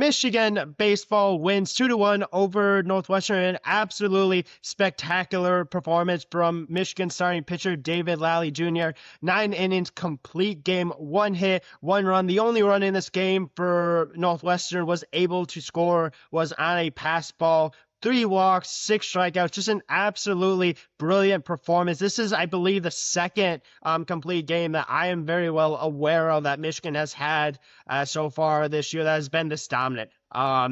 Michigan baseball wins 2-1 over Northwestern. An absolutely spectacular performance from Michigan starting pitcher David Lally Jr. 9 innings, complete game, 1 hit, 1 run. The only run in this game for Northwestern was able to score was on a pass ball. 3 walks, 6 strikeouts, just an absolutely brilliant performance. This is, I believe, the second complete game that I am very well aware of that Michigan has had so far this year that has been this dominant.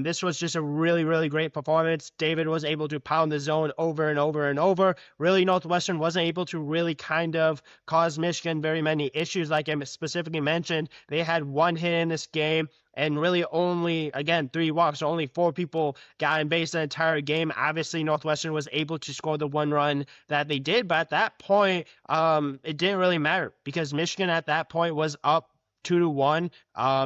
This was just a really, really great performance. David was able to pound the zone over and over and over. Really, Northwestern wasn't able to really kind of cause Michigan very many issues. Like I specifically mentioned, they had 1 hit in this game. And really only, again, 3 walks. So only 4 people got on base the entire game. Obviously, Northwestern was able to score the 1 run that they did. But at that point, it didn't really matter because Michigan at that point was up 2-1.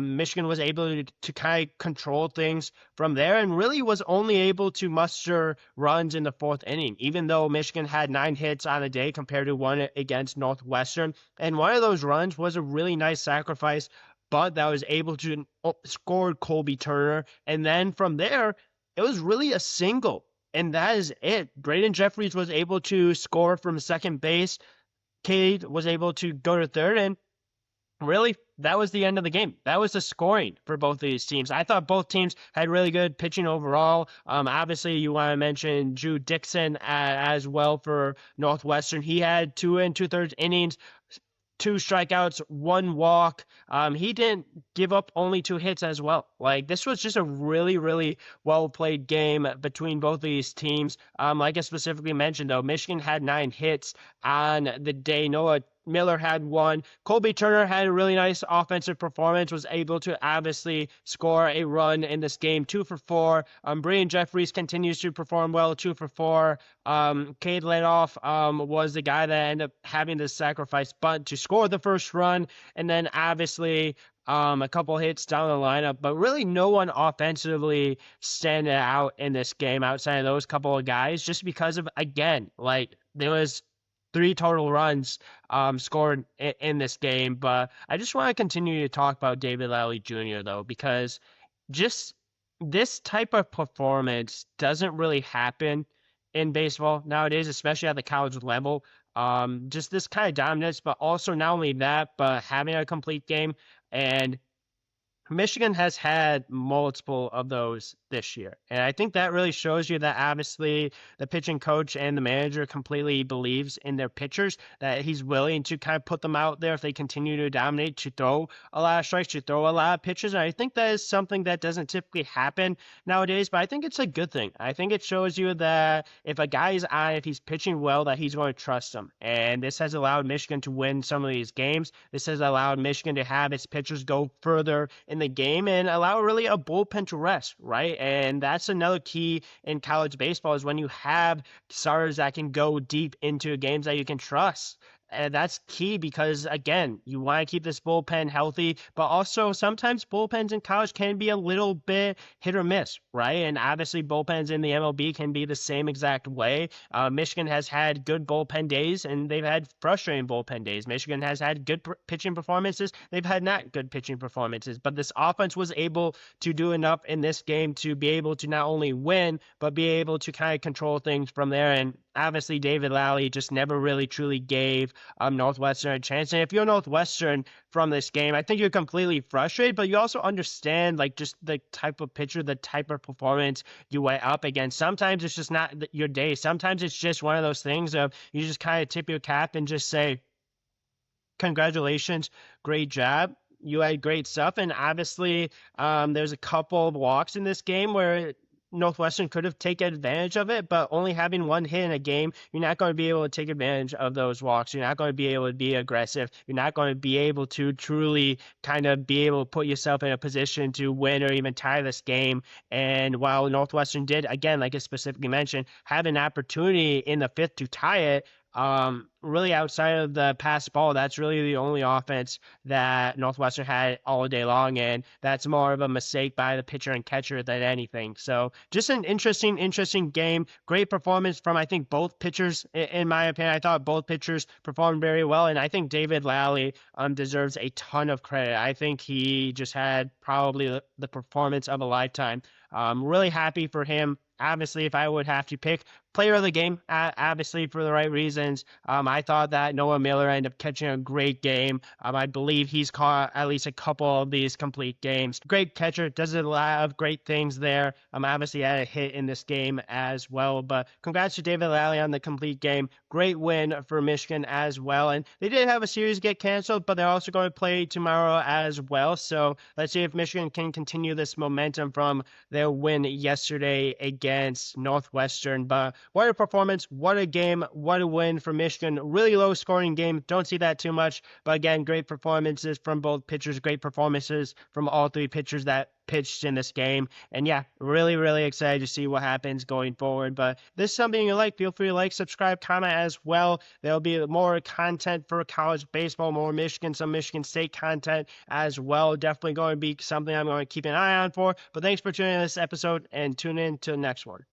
Michigan was able to kind of control things from there and really was only able to muster runs in the 4th inning, even though Michigan had 9 hits on the day compared to 1 against Northwestern. And one of those runs was a really nice sacrifice bunt that was able to score Colby Turner. And then from there, it was really a single. And that is it. Braden Jeffries was able to score from second base. Cade was able to go to third. And really, that was the end of the game. That was the scoring for both of these teams. I thought both teams had really good pitching overall. Obviously, you want to mention Drew Dixon as well for Northwestern. He had 2 2/3 innings, 2 strikeouts, 1 walk. He didn't give up only 2 hits as well. Like, this was just a really, really well-played game between both of these teams. Like I specifically mentioned, though, Michigan had 9 hits on the day. Noah Miller had 1. Colby Turner had a really nice offensive performance, was able to obviously score a run in this game, 2 for 4. Braden Jeffries continues to perform well, 2 for 4. Cade Ledoff was the guy that ended up having the sacrifice bunt to score the first run, and then obviously a couple hits down the lineup, but really no one offensively standing out in this game outside of those couple of guys, just because of, again, like, there was 3 total runs scored in this game. But I just want to continue to talk about David Lally Jr., though, because just this type of performance doesn't really happen in baseball nowadays, especially at the college level. Just this kind of dominance, but also not only that, but having a complete game. And Michigan has had multiple of those this year. And I think that really shows you that obviously the pitching coach and the manager completely believes in their pitchers, that he's willing to kind of put them out there if they continue to dominate, to throw a lot of strikes, to throw a lot of pitches. And I think that is something that doesn't typically happen nowadays, but I think it's a good thing. I think it shows you that if a guy is on, if he's pitching well, that he's going to trust him. And this has allowed Michigan to win some of these games. This has allowed Michigan to have its pitchers go further in the game and allow really a bullpen to rest, right? And that's another key in college baseball, is when you have starters that can go deep into games that you can trust. And that's key because, again, you want to keep this bullpen healthy, but also sometimes bullpens in college can be a little bit hit or miss, right? And obviously bullpens in the MLB can be the same exact way. Michigan has had good bullpen days, and they've had frustrating bullpen days. Michigan has had good pitching performances. They've had not good pitching performances. But this offense was able to do enough in this game to be able to not only win, but be able to kind of control things from there. And obviously David Lally just never really truly gave Northwestern a chance. And if you're Northwestern from this game, I think you're completely frustrated, but you also understand, like, just the type of pitcher, the type of performance you went up against. Sometimes it's just not your day. Sometimes it's just one of those things of you just kind of tip your cap and just say, congratulations, great job. You had great stuff. And obviously there's a couple of walks in this game where Northwestern could have taken advantage of it, but only having 1 hit in a game, you're not going to be able to take advantage of those walks. You're not going to be able to be aggressive. You're not going to be able to truly kind of be able to put yourself in a position to win or even tie this game. And while Northwestern did, again, like I specifically mentioned, have an opportunity in the 5th to tie it, Really outside of the pass ball, that's really the only offense that Northwestern had all day long, and that's more of a mistake by the pitcher and catcher than anything. So just an interesting game. Great performance from I think both pitchers. In my opinion, I thought both pitchers performed very well, and I think David Lally deserves a ton of credit. I think he just had probably the performance of a lifetime. Really happy for him. Obviously, if I would have to pick player of the game, obviously for the right reasons. I thought that Noah Miller ended up catching a great game. I believe he's caught at least a couple of these complete games. Great catcher, does a lot of great things there. Obviously had a hit in this game as well. But congrats to David Lally on the complete game. Great win for Michigan as well. And they did have a series get canceled, but they're also going to play tomorrow as well. So let's see if Michigan can continue this momentum from their win yesterday against Northwestern. But what a performance, what a game, what a win for Michigan. Really low scoring game. Don't see that too much. But again, great performances from both pitchers, great performances from all three pitchers that pitched in this game. And yeah, really excited to see what happens going forward. But if this is something you like, feel free to like, subscribe, comment as well. There'll be more content for college baseball, more Michigan, some Michigan State content as well. Definitely going to be something I'm going to keep an eye on for. But thanks for tuning in this episode and tune in to the next one.